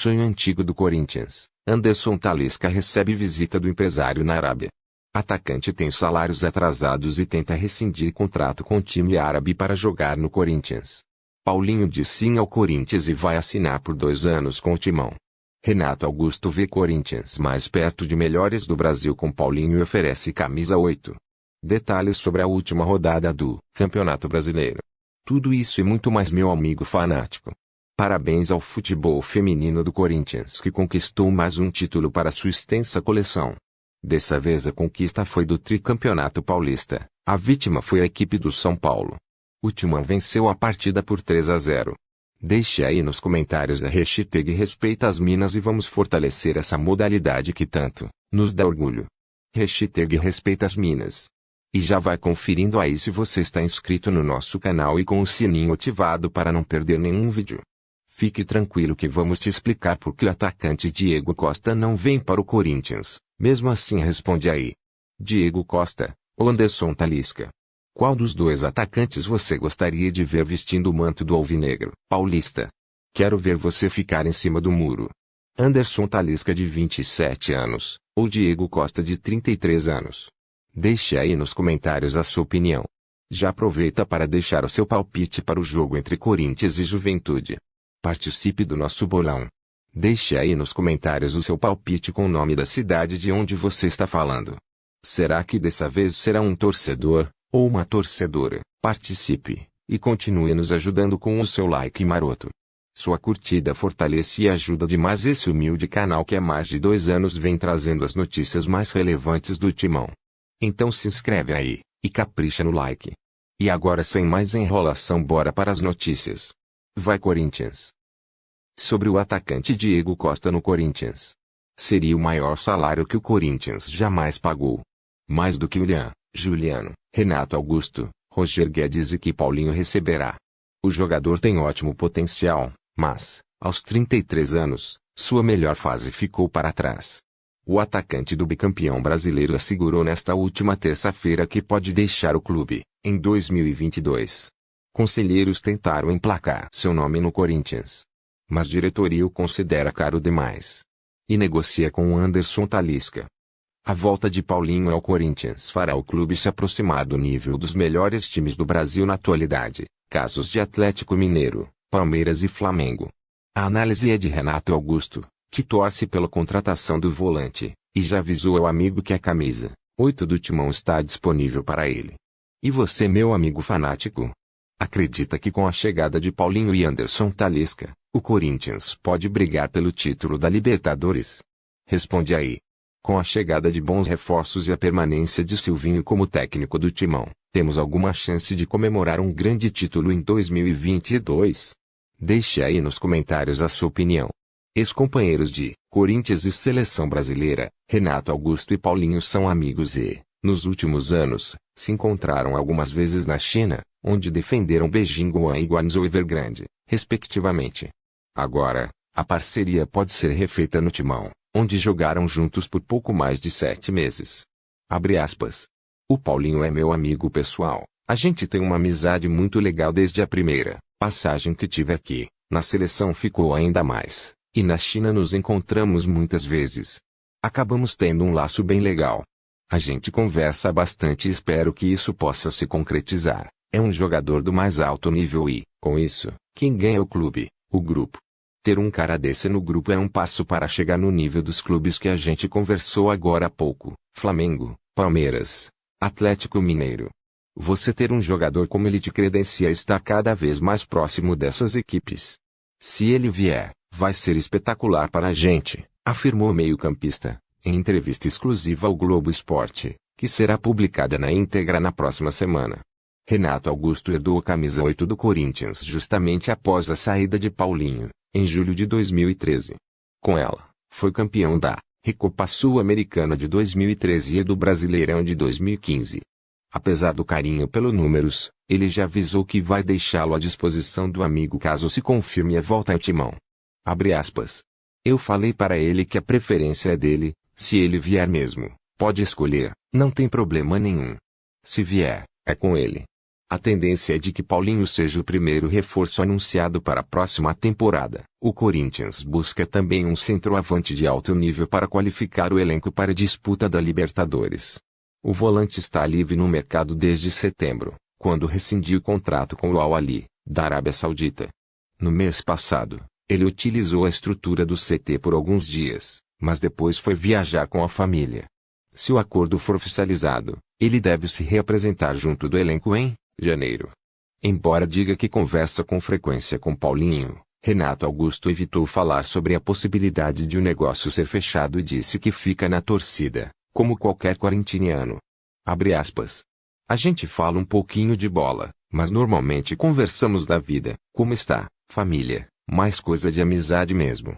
sonho antigo do Corinthians, Anderson Talisca recebe visita do empresário na Arábia. Atacante tem salários atrasados e tenta rescindir contrato com o time árabe para jogar no Corinthians. Paulinho diz sim ao Corinthians e vai assinar por 2 anos com o Timão. Renato Augusto vê Corinthians mais perto de melhores do Brasil com Paulinho e oferece camisa 8. Detalhes sobre a última rodada do Campeonato Brasileiro. Tudo isso e muito mais, meu amigo fanático. Parabéns ao futebol feminino do Corinthians, que conquistou mais um título para sua extensa coleção. Dessa vez a conquista foi do tricampeonato paulista. A vítima foi a equipe do São Paulo. O Timão venceu a partida por 3-0. Deixe aí nos comentários a hashtag Respeita as Minas e vamos fortalecer essa modalidade que tanto nos dá orgulho. Hashtag Respeita as Minas. E já vai conferindo aí se você está inscrito no nosso canal e com o sininho ativado para não perder nenhum vídeo. Fique tranquilo que vamos te explicar por que o atacante Diego Costa não vem para o Corinthians. Mesmo assim, responde aí. Diego Costa ou Anderson Talisca? Qual dos dois atacantes você gostaria de ver vestindo o manto do alvinegro paulista? Quero ver você ficar em cima do muro. Anderson Talisca, de 27 anos, ou Diego Costa, de 33 anos? Deixe aí nos comentários a sua opinião. Já aproveita para deixar o seu palpite para o jogo entre Corinthians e Juventude. Participe do nosso bolão. Deixe aí nos comentários o seu palpite com o nome da cidade de onde você está falando. Será que dessa vez será um torcedor ou uma torcedora? Participe e continue nos ajudando com o seu like maroto. Sua curtida fortalece e ajuda demais esse humilde canal que há mais de 2 anos vem trazendo as notícias mais relevantes do Timão. Então se inscreve aí e capricha no like. E agora, sem mais enrolação, bora para as notícias. Vai Corinthians! Sobre o atacante Diego Costa no Corinthians. Seria o maior salário que o Corinthians jamais pagou. Mais do que William, Juliano, Renato Augusto, Roger Guedes e que Paulinho receberá. O jogador tem ótimo potencial, mas, aos 33 anos, sua melhor fase ficou para trás. O atacante do bicampeão brasileiro assegurou nesta última terça-feira que pode deixar o clube em 2022. Conselheiros tentaram emplacar seu nome no Corinthians, mas diretoria o considera caro demais e negocia com o Anderson Talisca. A volta de Paulinho ao Corinthians fará o clube se aproximar do nível dos melhores times do Brasil na atualidade, casos de Atlético Mineiro, Palmeiras e Flamengo. A análise é de Renato Augusto, que torce pela contratação do volante, e já avisou ao amigo que a camisa 8 do Timão está disponível para ele. E você, meu amigo fanático? Acredita que com a chegada de Paulinho e Anderson Talisca, o Corinthians pode brigar pelo título da Libertadores? Responde aí. Com a chegada de bons reforços e a permanência de Silvinho como técnico do Timão, temos alguma chance de comemorar um grande título em 2022? Deixe aí nos comentários a sua opinião. Ex-companheiros de Corinthians e Seleção Brasileira, Renato Augusto e Paulinho são amigos e, nos últimos anos, se encontraram algumas vezes na China, onde defenderam Beijing e Guangzhou Evergrande, respectivamente. Agora, a parceria pode ser refeita no Timão, onde jogaram juntos por pouco mais de 7 meses. Abre aspas. O Paulinho é meu amigo pessoal, a gente tem uma amizade muito legal desde a primeira passagem que tive aqui, na seleção ficou ainda mais, e na China nos encontramos muitas vezes. Acabamos tendo um laço bem legal. A gente conversa bastante e espero que isso possa se concretizar. É um jogador do mais alto nível e, com isso, quem ganha é o clube, o grupo. Ter um cara desse no grupo é um passo para chegar no nível dos clubes que a gente conversou agora há pouco, Flamengo, Palmeiras, Atlético Mineiro. Você ter um jogador como ele te credencia estar cada vez mais próximo dessas equipes. Se ele vier, vai ser espetacular para a gente, afirmou o meio-campista, em entrevista exclusiva ao Globo Esporte, que será publicada na íntegra na próxima semana. Renato Augusto herdou a camisa 8 do Corinthians justamente após a saída de Paulinho, em julho de 2013. Com ela, foi campeão da Recopa Sul-Americana de 2013 e do Brasileirão de 2015. Apesar do carinho pelos números, ele já avisou que vai deixá-lo à disposição do amigo caso se confirme a volta ao Timão. Abre aspas. Eu falei para ele que a preferência é dele, se ele vier mesmo, pode escolher, não tem problema nenhum. Se vier, é com ele. A tendência é de que Paulinho seja o primeiro reforço anunciado para a próxima temporada. O Corinthians busca também um centroavante de alto nível para qualificar o elenco para a disputa da Libertadores. O volante está livre no mercado desde setembro, quando rescindiu o contrato com o Al Ahly, da Arábia Saudita. No mês passado, ele utilizou a estrutura do CT por alguns dias, mas depois foi viajar com a família. Se o acordo for oficializado, ele deve se reapresentar junto do elenco em janeiro. Embora diga que conversa com frequência com Paulinho, Renato Augusto evitou falar sobre a possibilidade de o negócio ser fechado e disse que fica na torcida, como qualquer corintiano. Abre aspas. A gente fala um pouquinho de bola, mas normalmente conversamos da vida, como está, família, mais coisa de amizade mesmo.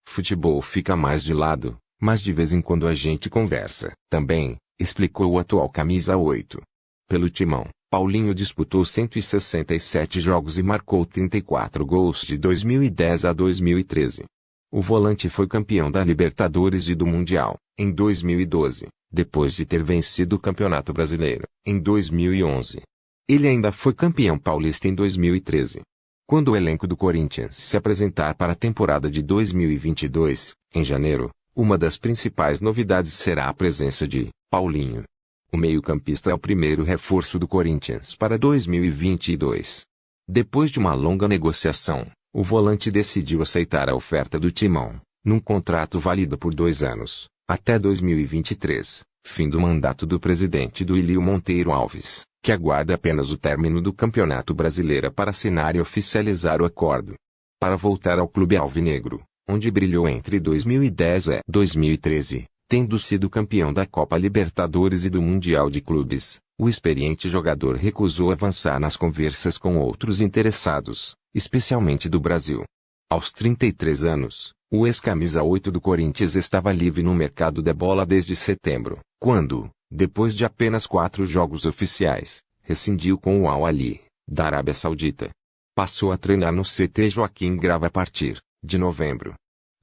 Futebol fica mais de lado, mas de vez em quando a gente conversa. Também, explicou o atual camisa 8. Pelo Timão, Paulinho disputou 167 jogos e marcou 34 gols de 2010 a 2013. O volante foi campeão da Libertadores e do Mundial, em 2012, depois de ter vencido o Campeonato Brasileiro, em 2011. Ele ainda foi campeão paulista em 2013. Quando o elenco do Corinthians se apresentar para a temporada de 2022, em janeiro, uma das principais novidades será a presença de Paulinho. O meio-campista é o primeiro reforço do Corinthians para 2022. Depois de uma longa negociação, o volante decidiu aceitar a oferta do Timão, num contrato válido por 2 anos, até 2023, fim do mandato do presidente Duílio Monteiro Alves, que aguarda apenas o término do Campeonato Brasileiro para assinar e oficializar o acordo. Para voltar ao clube alvinegro, onde brilhou entre 2010 e 2013, tendo sido campeão da Copa Libertadores e do Mundial de Clubes, o experiente jogador recusou avançar nas conversas com outros interessados, especialmente do Brasil. Aos 33 anos, o ex-camisa 8 do Corinthians estava livre no mercado da bola desde setembro, quando, depois de apenas 4 jogos oficiais, rescindiu com o Al Ahly, da Arábia Saudita. Passou a treinar no CT Joaquim Grava a partir de novembro.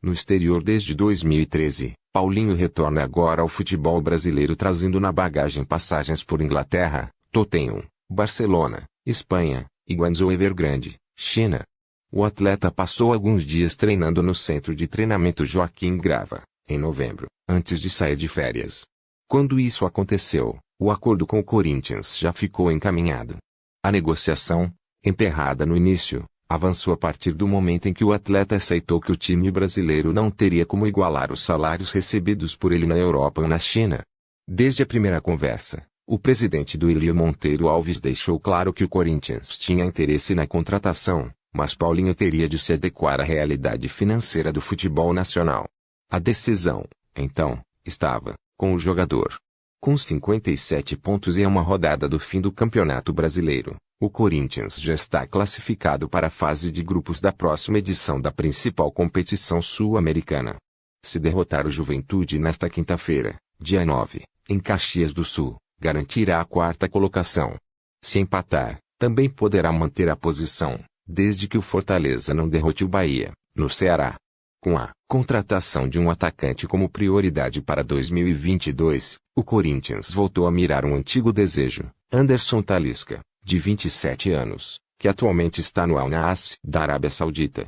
No exterior desde 2013, Paulinho retorna agora ao futebol brasileiro trazendo na bagagem passagens por Inglaterra, Tottenham, Barcelona, Espanha, e Guangzhou Evergrande, China. O atleta passou alguns dias treinando no centro de treinamento Joaquim Grava, em novembro, antes de sair de férias. Quando isso aconteceu, o acordo com o Corinthians já ficou encaminhado. A negociação, emperrada no início, avançou a partir do momento em que o atleta aceitou que o time brasileiro não teria como igualar os salários recebidos por ele na Europa ou na China. Desde a primeira conversa, o presidente Duílio Monteiro Alves deixou claro que o Corinthians tinha interesse na contratação, mas Paulinho teria de se adequar à realidade financeira do futebol nacional. A decisão, então, estava com o jogador. Com 57 pontos e a uma rodada do fim do Campeonato Brasileiro, o Corinthians já está classificado para a fase de grupos da próxima edição da principal competição sul-americana. Se derrotar o Juventude nesta quinta-feira, dia 9, em Caxias do Sul, garantirá a 4ª colocação. Se empatar, também poderá manter a posição, desde que o Fortaleza não derrote o Bahia, no Ceará. Com a contratação de um atacante como prioridade para 2022, o Corinthians voltou a mirar um antigo desejo, Anderson Talisca, de 27 anos, que atualmente está no Al Nassr, da Arábia Saudita.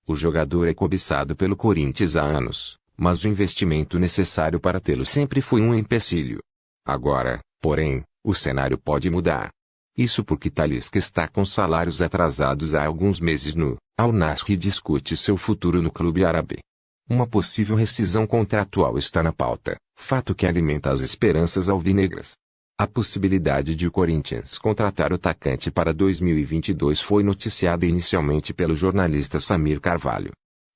O jogador é cobiçado pelo Corinthians há anos, mas o investimento necessário para tê-lo sempre foi um empecilho. Agora, porém, o cenário pode mudar. Isso porque Talisca está com salários atrasados há alguns meses no Al Nassr e discute seu futuro no clube árabe. Uma possível rescisão contratual está na pauta, fato que alimenta as esperanças alvinegras. A possibilidade de o Corinthians contratar o atacante para 2022 foi noticiada inicialmente pelo jornalista Samir Carvalho.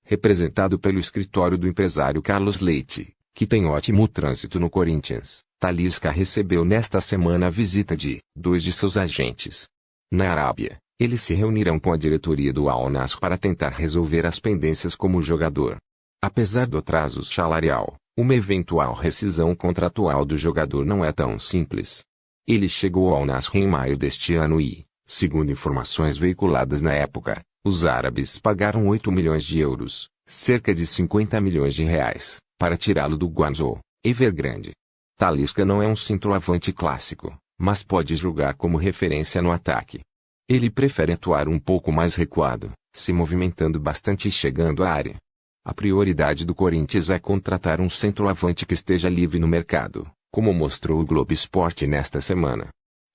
Representado pelo escritório do empresário Carlos Leite, que tem ótimo trânsito no Corinthians, Talisca recebeu nesta semana a visita de 2 de seus agentes. Na Arábia, eles se reunirão com a diretoria do Al Nassr para tentar resolver as pendências como jogador. Apesar do atraso salarial, uma eventual rescisão contratual do jogador não é tão simples. Ele chegou ao Al Nassr em maio deste ano e, segundo informações veiculadas na época, os árabes pagaram 8 milhões de euros, cerca de 50 milhões de reais, para tirá-lo do Guangzhou Evergrande. Talisca não é um centroavante clássico, mas pode jogar como referência no ataque. Ele prefere atuar um pouco mais recuado, se movimentando bastante e chegando à área. A prioridade do Corinthians é contratar um centroavante que esteja livre no mercado, como mostrou o Globo Esporte nesta semana.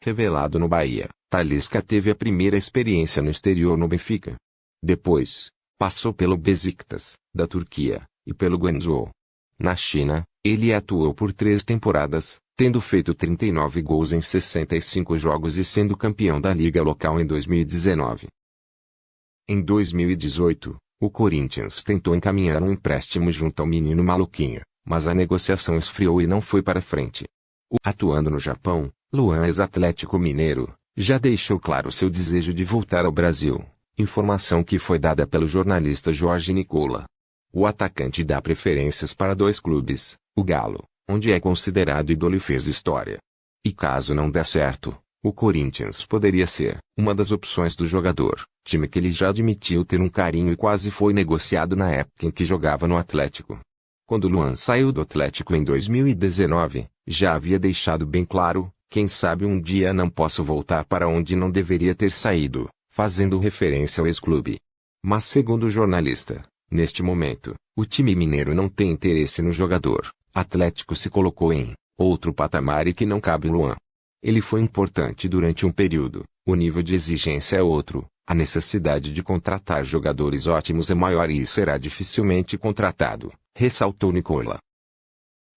Revelado no Bahia, Talisca teve a primeira experiência no exterior no Benfica. Depois, passou pelo Besiktas, da Turquia, e pelo Guangzhou. Na China, ele atuou por 3 temporadas, tendo feito 39 gols em 65 jogos e sendo campeão da liga local em 2019. Em 2018, o Corinthians tentou encaminhar um empréstimo junto ao menino maluquinho, mas a negociação esfriou e não foi para frente. Atuando no Japão, Luan, ex-Atlético Mineiro, já deixou claro seu desejo de voltar ao Brasil, informação que foi dada pelo jornalista Jorge Nicola. O atacante dá preferências para 2 clubes, o Galo, onde é considerado ídolo e fez história. E caso não der certo, o Corinthians poderia ser uma das opções do jogador, time que ele já admitiu ter um carinho e quase foi negociado na época em que jogava no Atlético. Quando Luan saiu do Atlético em 2019, já havia deixado bem claro, quem sabe um dia não posso voltar para onde não deveria ter saído, fazendo referência ao ex-clube. Mas segundo o jornalista, neste momento, o time mineiro não tem interesse no jogador. Atlético se colocou em outro patamar e que não cabe Luan. Ele foi importante durante um período, o nível de exigência é outro, a necessidade de contratar jogadores ótimos é maior e será dificilmente contratado, ressaltou Nicola.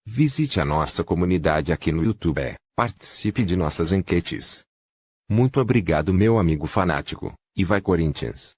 Visite a nossa comunidade aqui no YouTube, participe de nossas enquetes. Muito obrigado meu amigo fanático, e vai Corinthians!